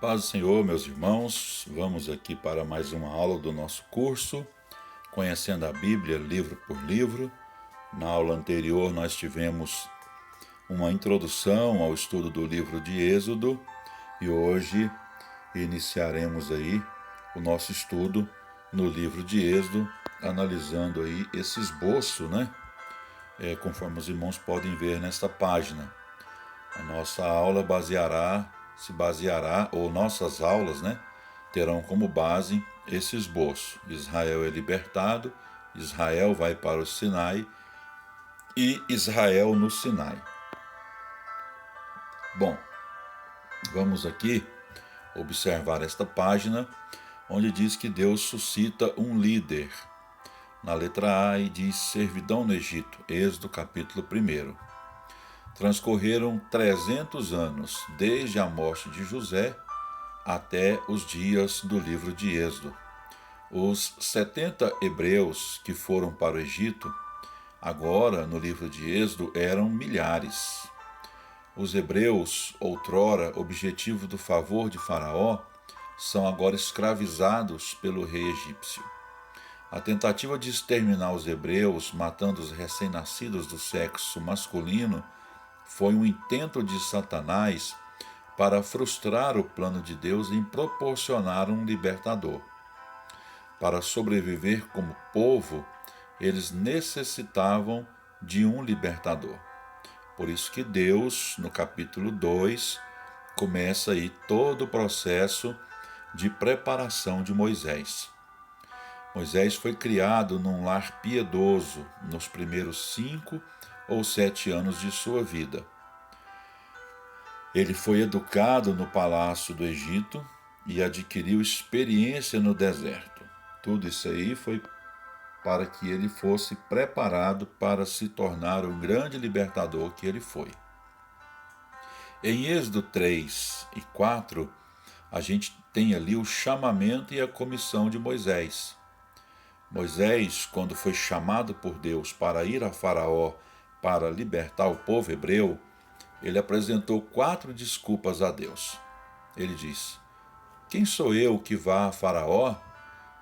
Paz do Senhor, meus irmãos, vamos aqui para mais uma aula do nosso curso, Conhecendo a Bíblia, livro por livro. Na aula anterior nós tivemos uma introdução ao estudo do livro de Êxodo e hoje iniciaremos aí o nosso estudo no livro de Êxodo, analisando aí esse esboço, né? Conforme os irmãos podem ver nesta página. A nossa aula se baseará, ou nossas aulas, né, terão como base esse esboço. Israel é libertado, Israel vai para o Sinai e Israel no Sinai. Bom, vamos aqui observar esta página, onde diz que Deus suscita um líder. Na letra A, e diz servidão no Egito, Êxodo capítulo 1. Transcorreram 300 anos, desde a morte de José até os dias do livro de Êxodo. Os 70 hebreus que foram para o Egito, agora no livro de Êxodo, eram milhares. Os hebreus, outrora objetivo do favor de Faraó, são agora escravizados pelo rei egípcio. A tentativa de exterminar os hebreus, matando os recém-nascidos do sexo masculino, foi um intento de Satanás para frustrar o plano de Deus em proporcionar um libertador. Para sobreviver como povo, eles necessitavam de um libertador. Por isso que Deus, no capítulo 2, começa aí todo o processo de preparação de Moisés. Moisés foi criado num lar piedoso nos primeiros 5 ou 7 anos de sua vida. Ele foi educado no palácio do Egito e adquiriu experiência no deserto. Tudo isso aí foi para que ele fosse preparado para se tornar o grande libertador que ele foi. Em Êxodo 3 e 4, a gente tem ali o chamamento e a comissão de Moisés. Moisés, quando foi chamado por Deus para ir a Faraó para libertar o povo hebreu, ele apresentou 4 desculpas a Deus. Ele disse: quem sou eu que vá a Faraó?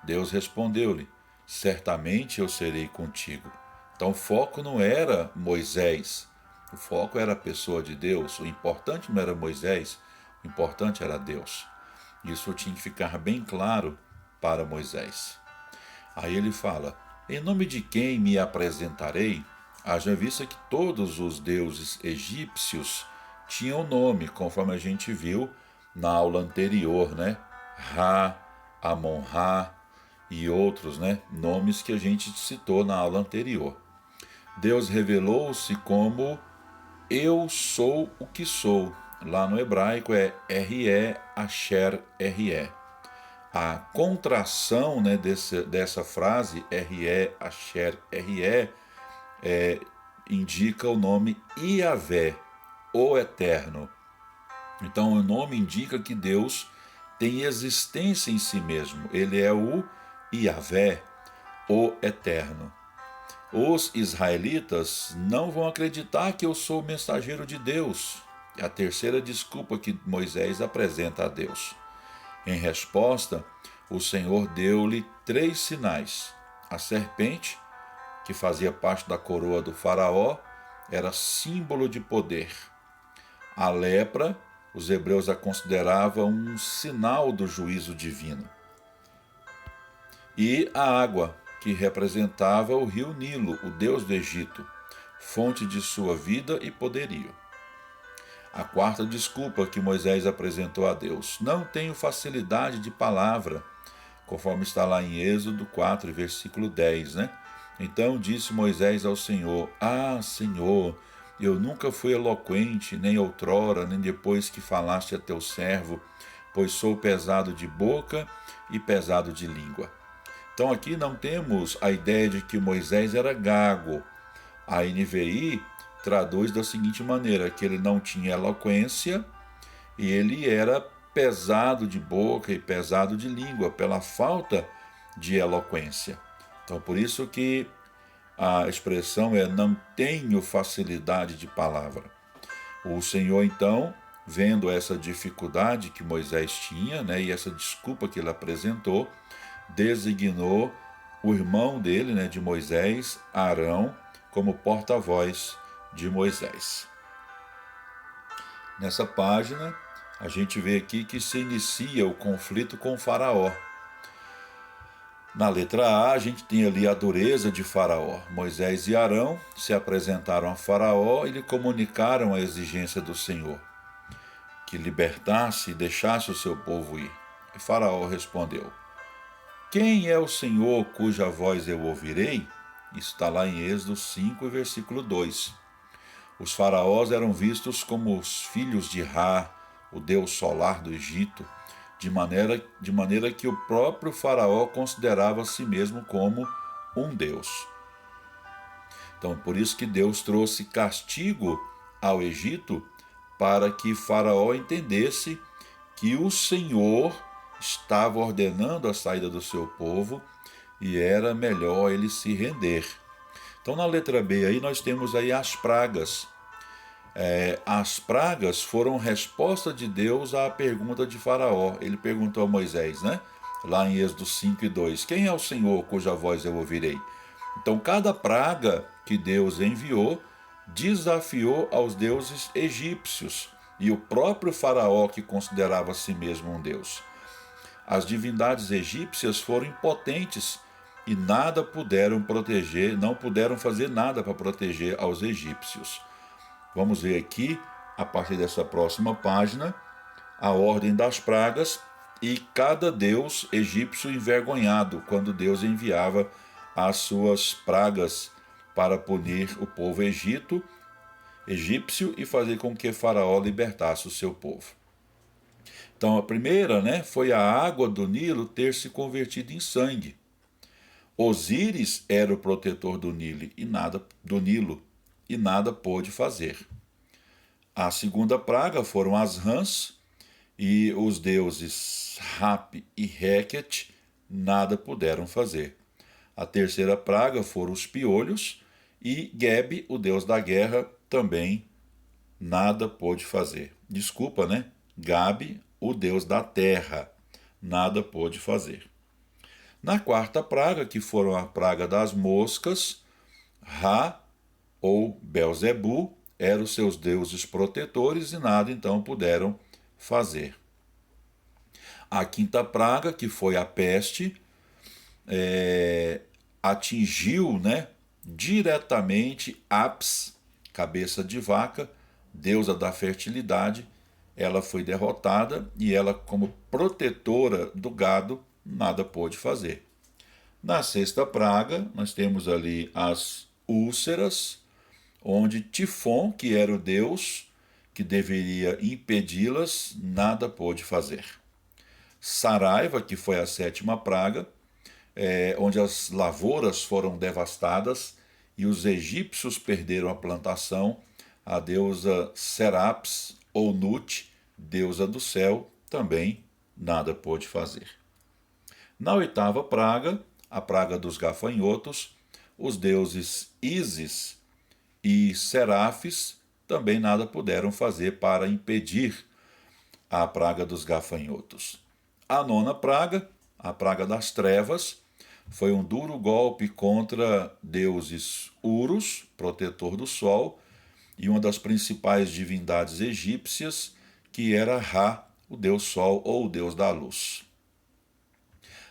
Deus respondeu-lhe: certamente eu serei contigo. Então o foco não era Moisés, o foco era a pessoa de Deus. O importante não era Moisés, o importante era Deus. Isso tinha que ficar bem claro para Moisés. Aí ele fala: em nome de quem me apresentarei? Haja vista que todos os deuses egípcios tinham nome, conforme a gente viu na aula anterior, né? Ra, Amon-Ra e outros, né? Nomes que a gente citou na aula anterior. Deus revelou-se como eu sou o que sou. Lá no hebraico é R-E, Asher, R-E. A contração, né, dessa frase, R-E, Asher, R-E, indica o nome Iavé, o Eterno. Então o nome indica que Deus tem existência em si mesmo. Ele é o Iavé, o Eterno. Os israelitas não vão acreditar que eu sou o mensageiro de Deus. É a terceira desculpa que Moisés apresenta a Deus. Em resposta, o Senhor deu-lhe 3 sinais. A serpente, que fazia parte da coroa do faraó, era símbolo de poder. A lepra, os hebreus a consideravam um sinal do juízo divino. E a água, que representava o rio Nilo, o deus do Egito, fonte de sua vida e poderio. A quarta desculpa que Moisés apresentou a Deus: não tenho facilidade de palavra, conforme está lá em Êxodo 4, versículo 10, né? Então disse Moisés ao Senhor: ah, Senhor, eu nunca fui eloquente, nem outrora, nem depois que falaste a teu servo, pois sou pesado de boca e pesado de língua. Então aqui não temos a ideia de que Moisés era gago. A NVI traduz da seguinte maneira, que ele não tinha eloquência e ele era pesado de boca e pesado de língua, pela falta de eloquência. Então por isso que a expressão é não tenho facilidade de palavra. O Senhor então vendo essa dificuldade que Moisés tinha, né, e essa desculpa que ele apresentou, designou o irmão dele, né, de Moisés, Arão, como porta-voz de Moisés. Nessa página, a gente vê aqui que se inicia o conflito com Faraó. Na letra A, a gente tem ali a dureza de Faraó. Moisés e Arão se apresentaram a Faraó e lhe comunicaram a exigência do Senhor, que libertasse e deixasse o seu povo ir. E Faraó respondeu: Quem é o Senhor cuja voz eu ouvirei? Isso está lá em Êxodo 5, versículo 2. Os faraós eram vistos como os filhos de Ra, o deus solar do Egito, de maneira que o próprio faraó considerava a si mesmo como um deus. Então, por isso que Deus trouxe castigo ao Egito, para que Faraó entendesse que o Senhor estava ordenando a saída do seu povo e era melhor ele se render. Então, na letra B aí nós temos aí as pragas. As pragas foram resposta de Deus à pergunta de Faraó. Ele perguntou a Moisés, né? Lá em Êxodo 5 e 2, quem é o Senhor cuja voz eu ouvirei? Então, cada praga que Deus enviou desafiou aos deuses egípcios e o próprio Faraó, que considerava a si mesmo um deus. As divindades egípcias foram impotentes e nada puderam proteger, não puderam fazer nada para proteger aos egípcios. Vamos ver aqui, a partir dessa próxima página, a ordem das pragas e cada deus egípcio envergonhado quando Deus enviava as suas pragas para punir o povo egípcio e fazer com que Faraó libertasse o seu povo. Então a primeira, né, foi a água do Nilo ter se convertido em sangue. Osíris era o protetor do Nilo e nada pôde fazer. A segunda praga foram as rãs e os deuses Rap e Requet nada puderam fazer. A terceira praga foram os piolhos e Geb, o deus da guerra, também nada pôde fazer. Desculpa, né? Gabe, o deus da terra, nada pôde fazer. Na quarta praga, que foram a praga das moscas, Ra ou Belzebu eram os seus deuses protetores e nada então puderam fazer. A quinta praga, que foi a peste, atingiu, né, diretamente Apis, cabeça de vaca, deusa da fertilidade. Ela foi derrotada e ela, como protetora do gado, nada pôde fazer. Na sexta praga, nós temos ali as úlceras, onde Tifon, que era o deus que deveria impedi-las, nada pôde fazer. Saraiva, que foi a sétima praga, onde as lavouras foram devastadas e os egípcios perderam a plantação, a deusa Serapis ou Nut, deusa do céu, também nada pôde fazer. Na oitava praga, a praga dos gafanhotos, os deuses Ísis e Serafes também nada puderam fazer para impedir a praga dos gafanhotos. A nona praga, a praga das trevas, foi um duro golpe contra deuses Urus, protetor do sol, e uma das principais divindades egípcias, que era Ra, o deus sol ou o deus da luz.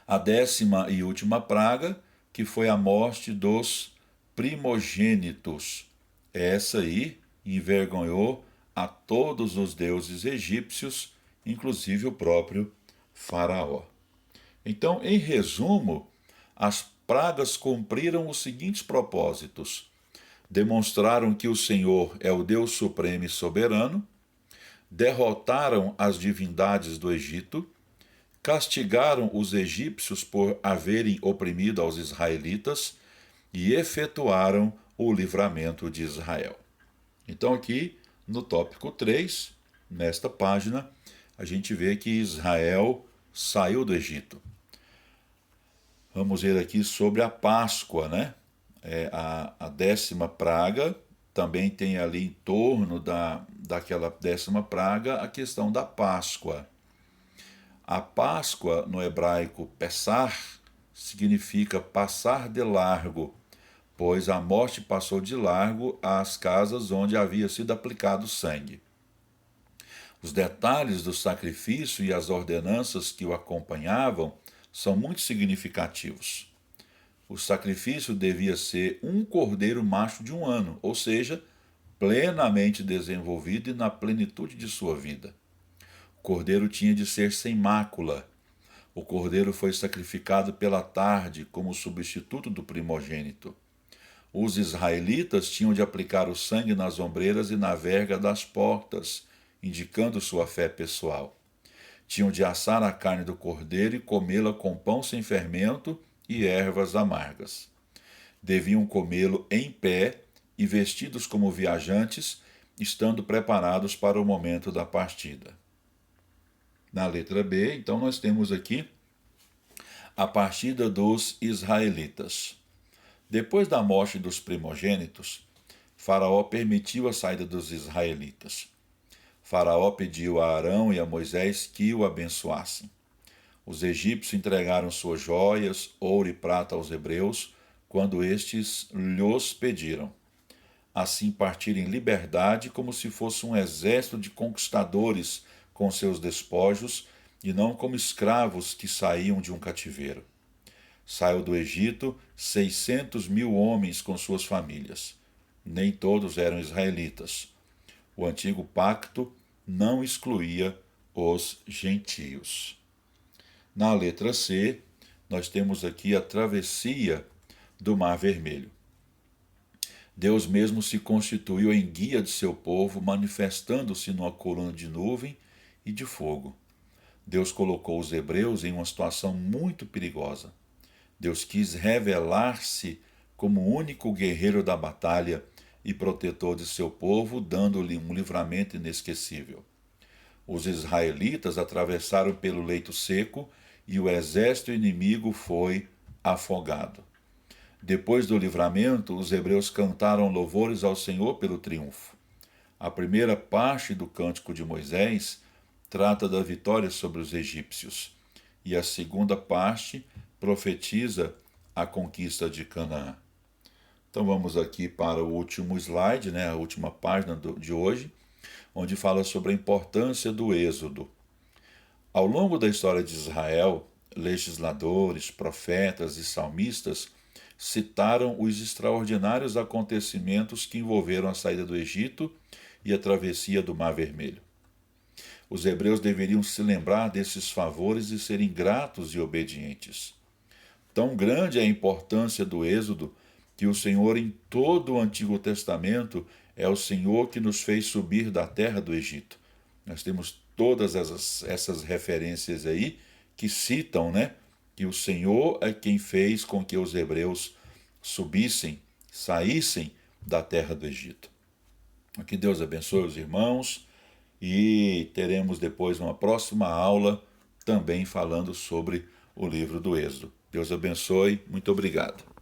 A décima e última praga, que foi a morte dos primogênitos. Essa aí envergonhou a todos os deuses egípcios, inclusive o próprio Faraó. Então, em resumo, as pragas cumpriram os seguintes propósitos: demonstraram que o Senhor é o Deus supremo e soberano, derrotaram as divindades do Egito, castigaram os egípcios por haverem oprimido aos israelitas e efetuaram o livramento de Israel. Então, aqui no tópico 3, nesta página, a gente vê que Israel saiu do Egito. Vamos ver aqui sobre a Páscoa, né? A décima praga também tem ali em torno daquela 10ª praga a questão da Páscoa. A Páscoa, no hebraico Pessar, significa passar de largo, pois a morte passou de largo às casas onde havia sido aplicado sangue. Os detalhes do sacrifício e as ordenanças que o acompanhavam são muito significativos. O sacrifício devia ser um cordeiro macho de 1 ano, ou seja, plenamente desenvolvido e na plenitude de sua vida. O cordeiro tinha de ser sem mácula. O cordeiro foi sacrificado pela tarde como substituto do primogênito. Os israelitas tinham de aplicar o sangue nas ombreiras e na verga das portas, indicando sua fé pessoal. Tinham de assar a carne do cordeiro e comê-la com pão sem fermento e ervas amargas. Deviam comê-lo em pé e vestidos como viajantes, estando preparados para o momento da partida. Na letra B, então, nós temos aqui a partida dos israelitas. Depois da morte dos primogênitos, Faraó permitiu a saída dos israelitas. Faraó pediu a Arão e a Moisés que o abençoassem. Os egípcios entregaram suas joias, ouro e prata aos hebreus, quando estes lhos pediram. Assim partiram em liberdade como se fosse um exército de conquistadores com seus despojos, e não como escravos que saíam de um cativeiro. Saiu do Egito 600.000 homens com suas famílias. Nem todos eram israelitas. O antigo pacto não excluía os gentios. Na letra C, nós temos aqui a travessia do Mar Vermelho. Deus mesmo se constituiu em guia de seu povo, manifestando-se numa coluna de nuvem e de fogo. Deus colocou os hebreus em uma situação muito perigosa. Deus quis revelar-se como o único guerreiro da batalha e protetor de seu povo, dando-lhe um livramento inesquecível. Os israelitas atravessaram pelo leito seco e o exército inimigo foi afogado. Depois do livramento, os hebreus cantaram louvores ao Senhor pelo triunfo. A primeira parte do Cântico de Moisés trata da vitória sobre os egípcios, e a segunda parte profetiza a conquista de Canaã. Então vamos aqui para o último slide, a última página de hoje, onde fala sobre a importância do êxodo. Ao longo da história de Israel, legisladores, profetas e salmistas citaram os extraordinários acontecimentos que envolveram a saída do Egito e a travessia do Mar Vermelho. Os hebreus deveriam se lembrar desses favores e serem gratos e obedientes. Tão grande é a importância do êxodo que o Senhor, em todo o Antigo Testamento, é o Senhor que nos fez subir da terra do Egito. Nós temos todas essas referências aí que citam, que o Senhor é quem fez com que os hebreus saíssem da terra do Egito. Que Deus abençoe os irmãos e teremos depois uma próxima aula também falando sobre o livro do Êxodo. Deus abençoe, muito obrigado.